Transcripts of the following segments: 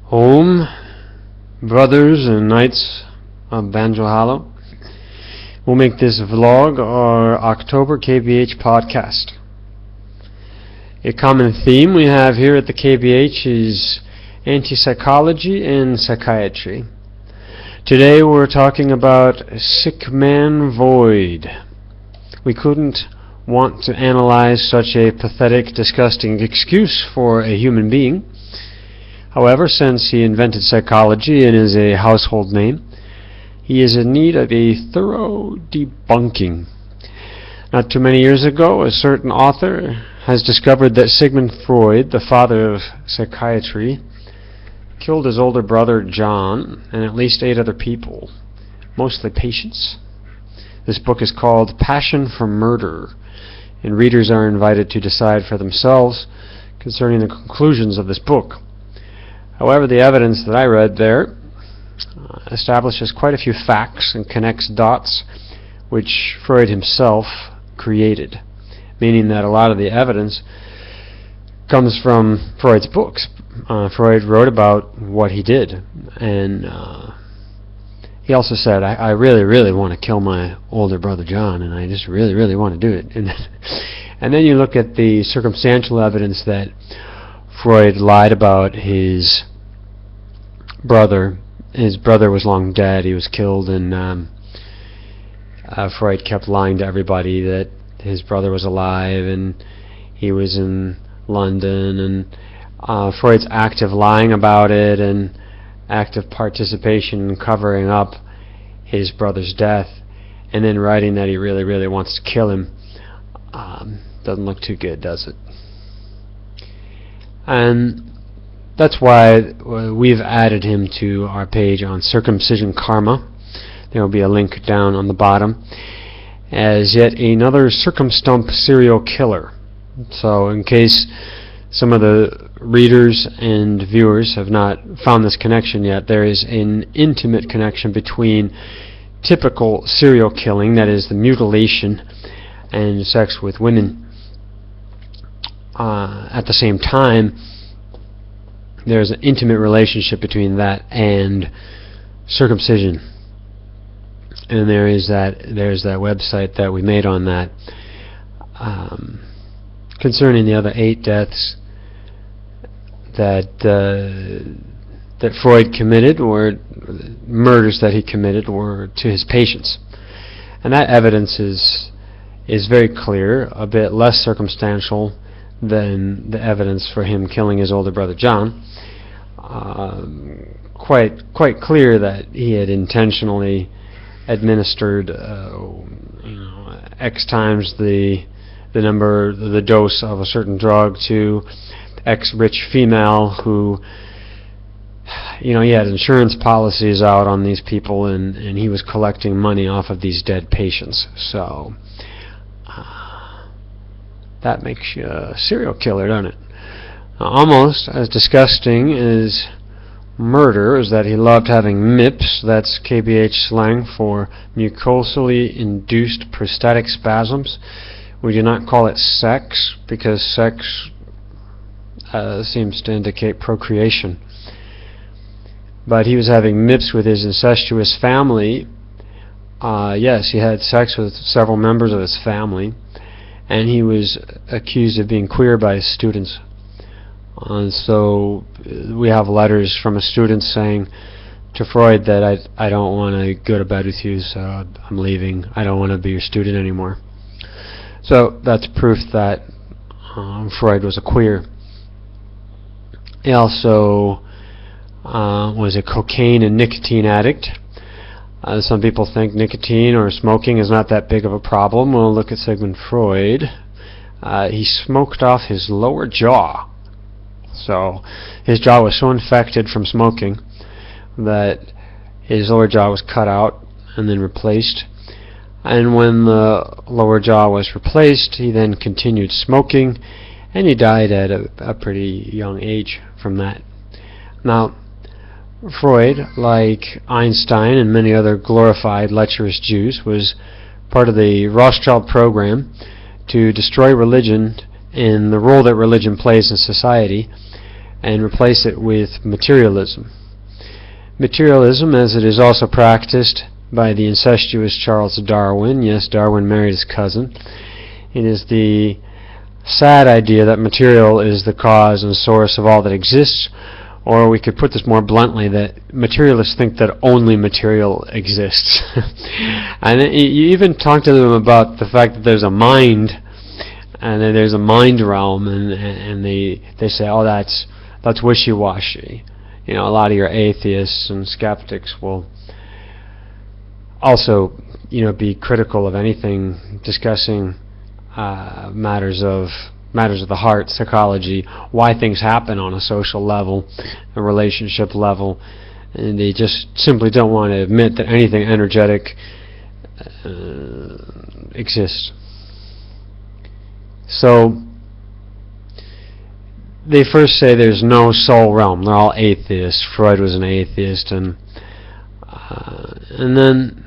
Home, brothers and knights of Banjo Hollow. We'll make this vlog our October KBH Podcast. A common theme we have here at the KBH is anti-psychology and psychiatry. Today we're talking about Sickman Freud. We couldn't want to analyze such a pathetic, disgusting excuse for a human being. However, since he invented psychology and is a household name, he is in need of a thorough debunking. Not too many years ago, a certain author has discovered that Sigmund Freud, the father of psychiatry, killed his older brother John and at least 8 other people, mostly patients. This book is called Passion for Murder, and readers are invited to decide for themselves concerning the conclusions of this book. However, the evidence that I read there establishes quite a few facts and connects dots which Freud himself created, meaning that a lot of the evidence comes from Freud's books. Freud wrote about what he did, and he also said, I really, really want to kill my older brother John, and I just really, really want to do it. And then you look at the circumstantial evidence that Freud lied about his brother. His brother was long dead. He was killed, and Freud kept lying to everybody that his brother was alive and he was in London, and Freud's active lying about it and active participation in covering up his brother's death, and then writing that he really, really wants to kill him, doesn't look too good, does it? And that's why we've added him to our page on circumcision karma. There will be a link down on the bottom as yet another circumstump serial killer. So in case some of the readers and viewers have not found this connection yet, there is an intimate connection between typical serial killing, that is the mutilation and sex with women. At the same time, there's an intimate relationship between that and circumcision. And there's that website that we made on that concerning the other 8 deaths that Freud committed, or murders that he committed, were to his patients. And that evidence is very clear, a bit less circumstantial than the evidence for him killing his older brother John. Quite clear that he had intentionally administered X times the dose of a certain drug to X rich female who, he had insurance policies out on these people, and he was collecting money off of these dead patients. So that makes you a serial killer, doesn't it? Almost as disgusting as murder is that he loved having MIPS, that's KBH slang for mucosally induced prostatic spasms. We do not call it sex, because sex seems to indicate procreation. But he was having MIPS with his incestuous family. Yes, he had sex with several members of his family, and he was accused of being queer by his students. So we have letters from a student saying to Freud that I don't want to go to bed with you, so I'm leaving. I don't want to be your student anymore. So that's proof that Freud was a queer. He also was a cocaine and nicotine addict. Some people think nicotine or smoking is not that big of a problem. We'll look at Sigmund Freud. He smoked off his lower jaw. So his jaw was so infected from smoking that his lower jaw was cut out and then replaced. And when the lower jaw was replaced, he then continued smoking, and he died at a pretty young age from that. Now, Freud, like Einstein and many other glorified lecherous Jews, was part of the Rothschild program to destroy religion and the role that religion plays in society, and replace it with materialism. Materialism, as it is also practiced by the incestuous Charles Darwin. Yes, Darwin married his cousin. It is the sad idea that material is the cause and source of all that exists, or we could put this more bluntly, that materialists think that only material exists. And you even talk to them about the fact that there's a mind, and then there's a mind realm, and they say, oh, that's wishy-washy. A lot of your atheists and skeptics will also, be critical of anything discussing matters of the heart, psychology, why things happen on a social level, a relationship level, and they just simply don't want to admit that anything energetic exists. So they first say there's no soul realm. They're all atheists. Freud was an atheist, and then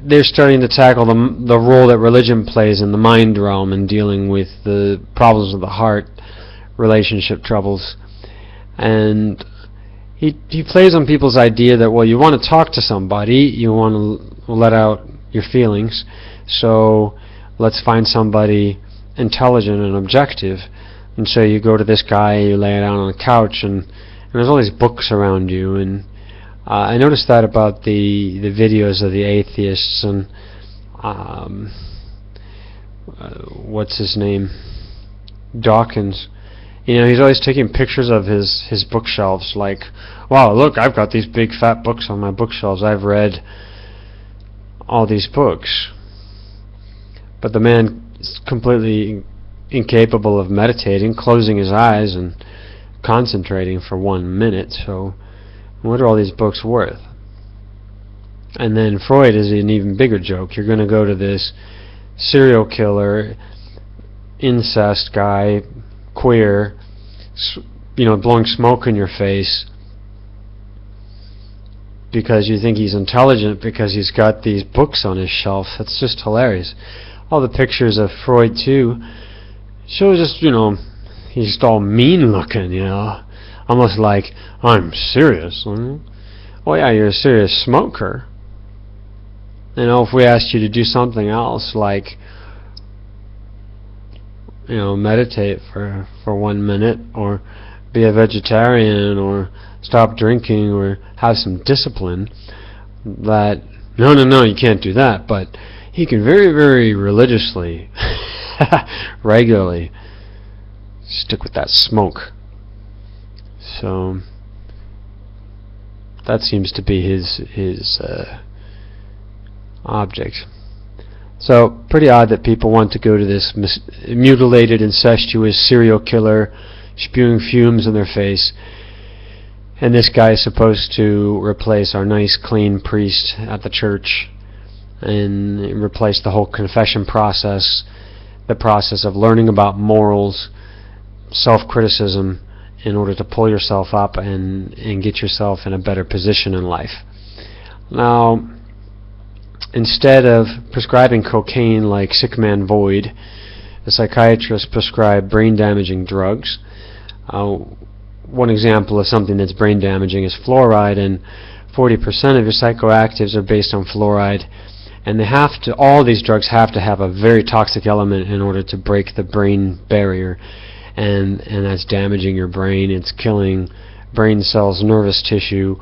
they're starting to tackle the role that religion plays in the mind realm in dealing with the problems of the heart, relationship troubles. And he plays on people's idea that, well, you want to talk to somebody, you want to let out your feelings, so let's find somebody intelligent and objective. And so you go to this guy, you lay it down on a couch, and there's all these books around you, and I noticed that about the videos of the atheists, and what's his name, Dawkins. He's always taking pictures of his bookshelves, like, wow, look, I've got these big fat books on my bookshelves, I've read all these books. But the man is completely incapable of meditating, closing his eyes and concentrating for 1 minute, so what are all these books worth? And then Freud is an even bigger joke. You're going to go to this serial killer, incest guy, queer, blowing smoke in your face because you think he's intelligent because he's got these books on his shelf. It's just hilarious. All the pictures of Freud too show just, he's just all mean looking, almost like, I'm serious. Oh yeah, you're a serious smoker. If we asked you to do something else, like, meditate for 1 minute, or be a vegetarian, or stop drinking, or have some discipline, that, no, you can't do that, but he can very, very religiously, regularly, stick with that smoke. So that seems to be his object. So pretty odd that people want to go to this mutilated, incestuous serial killer spewing fumes in their face, and this guy is supposed to replace our nice, clean priest at the church and replace the whole confession process, the process of learning about morals, self-criticism, in order to pull yourself up and get yourself in a better position in life. Now, instead of prescribing cocaine like Sickman Freud, the psychiatrist prescribed brain-damaging drugs. One example of something that's brain-damaging is fluoride, and 40% of your psychoactives are based on fluoride, and all these drugs have to have a very toxic element in order to break the brain barrier, and that's damaging your brain. It's killing brain cells, nervous tissue.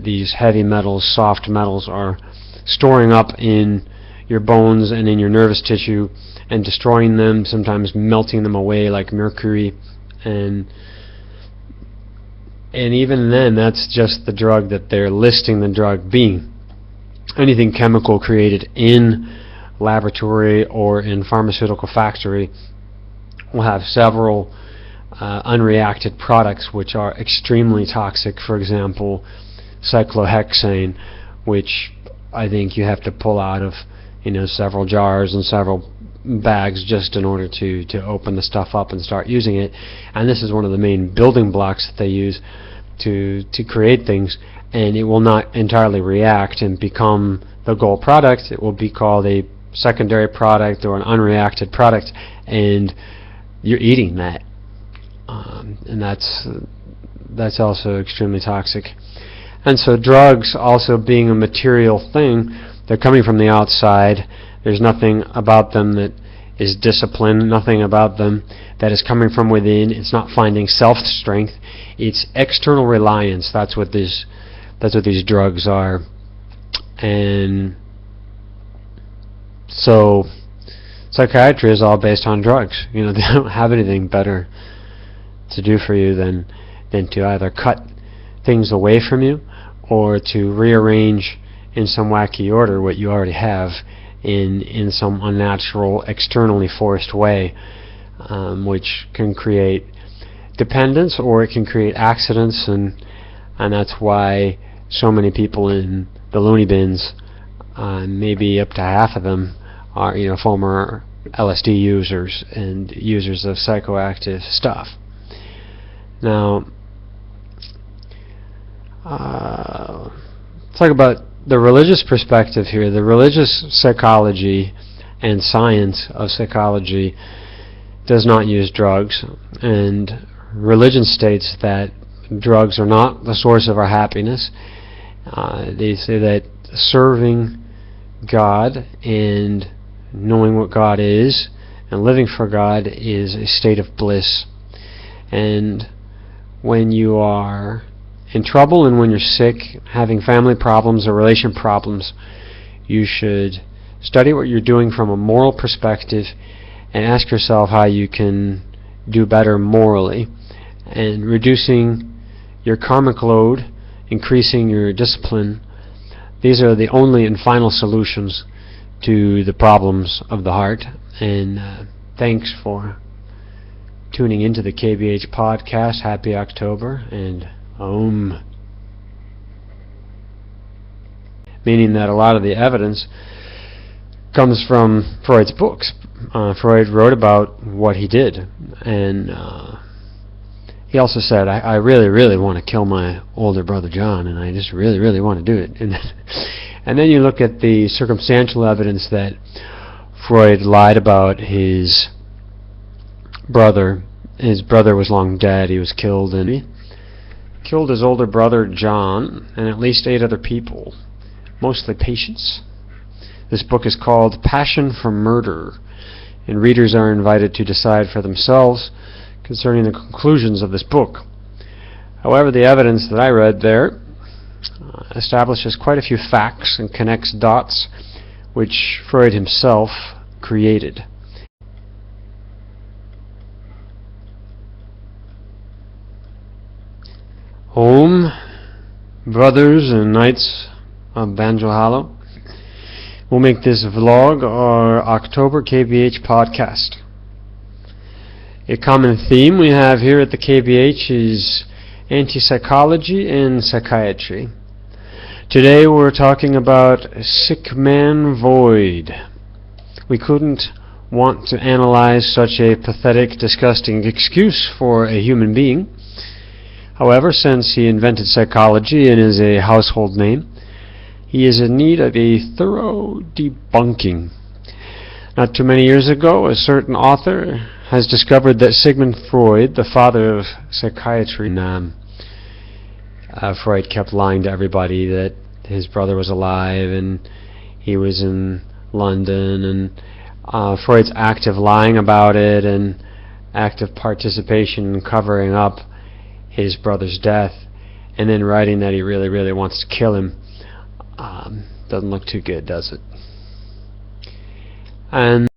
These heavy metals, soft metals, are storing up in your bones and in your nervous tissue and destroying them, sometimes melting them away like mercury, and even then, that's just the drug that they're listing the drug being. Anything chemical created in laboratory or in pharmaceutical factory will have several unreacted products which are extremely toxic. For example, cyclohexane, which I think you have to pull out of several jars and several bags just in order to open the stuff up and start using it. And this is one of the main building blocks that they use to create things, and it will not entirely react and become the goal product. It will be called a secondary product or an unreacted product, and you're eating that. and that's also extremely toxic. And so drugs, also being a material thing, they're coming from the outside. There's nothing about them that is discipline, nothing about them that is coming from within. It's not finding self-strength. It's external reliance. That's what these drugs are. And so psychiatry is all based on drugs. They don't have anything better to do for you than to either cut things away from you or to rearrange in some wacky order what you already have in some unnatural, externally forced way, which can create dependence, or it can create accidents, and that's why so many people in the loony bins, maybe up to half of them, are former LSD users and users of psychoactive stuff. Now, talk about the religious perspective here. The religious psychology and science of psychology does not use drugs, and religion states that drugs are not the source of our happiness. They say that serving God and knowing what God is and living for God is a state of bliss. And when you are in trouble and when you're sick, having family problems or relation problems, you should study what you're doing from a moral perspective and ask yourself how you can do better morally. And reducing your karmic load, increasing your discipline, these are the only and final solutions to the problems of the heart. And thanks for tuning into the KBH Podcast. Happy October, and Om. Meaning that a lot of the evidence comes from Freud's books. Freud wrote about what he did, and he also said, I really, really want to kill my older brother John, and I just really, really want to do it. And then you look at the circumstantial evidence that Freud lied about his brother. His brother was long dead. He was killed, and he killed his older brother John and at least 8 other people, mostly patients. This book is called Passion for Murder, and readers are invited to decide for themselves concerning the conclusions of this book. However, the evidence that I read there establishes quite a few facts and connects dots which Freud himself created. Om, brothers and knights of Banjo Hollow. We'll make this vlog our October KBH Podcast. A common theme we have here at the KBH is anti-psychology and psychiatry. Today we're talking about Sickman Freud. We couldn't want to analyze such a pathetic, disgusting excuse for a human being. However, since he invented psychology and is a household name, he is in need of a thorough debunking. Not too many years ago, a certain author has discovered that Sigmund Freud, the father of psychiatry, Freud kept lying to everybody that his brother was alive and he was in London, and Freud's active lying about it and active participation in covering up his brother's death, and then writing that he really, really wants to kill him, doesn't look too good, does it? And